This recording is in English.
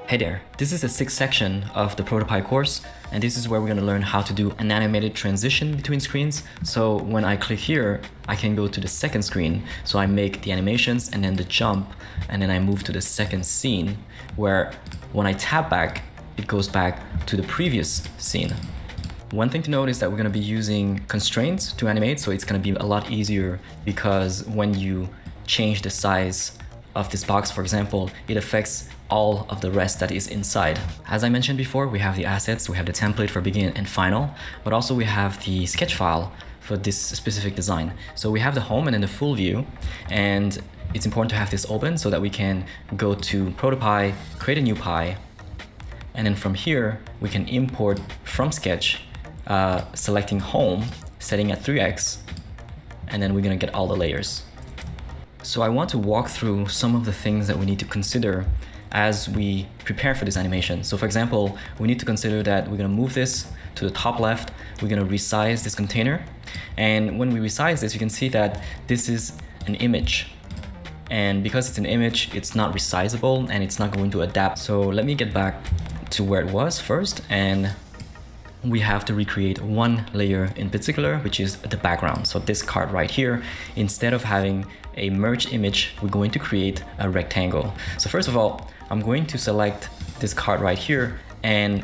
Hey there, this is the sixth section of the ProtoPie course, and this is where we're going to learn how to do an animated transition between screens. So when I click here, I can go to the second screen. So I make the animations and then the jump, and then I move to the second scene, where when I tap back, it goes back to the previous scene. One thing to note is that we're going to be using constraints to animate, so it's going to be a lot easier because when you change the size of this box, for example, it affects all of the rest that is inside. As I mentioned before, we have the assets, we have the template for begin and final, but also we have the sketch file for this specific design. So we have the home and then the full view, and it's important to have this open so that we can go to ProtoPie, create a new pie, and then from here, we can import from Sketch, selecting home, setting at 3x, and then we're gonna get all the layers. So I want to walk through some of the things that we need to consider as we prepare for this animation. So for example, we need to consider that we're gonna move this to the top left, we're gonna resize this container. And when we resize this, you can see that this is an image. And because it's an image, it's not resizable and it's not going to adapt. So let me get back to where it was first, and we have to recreate one layer in particular, which is the background. So this card right here, instead of having a merge image, we're going to create a rectangle. So first of all, I'm going to select this card right here and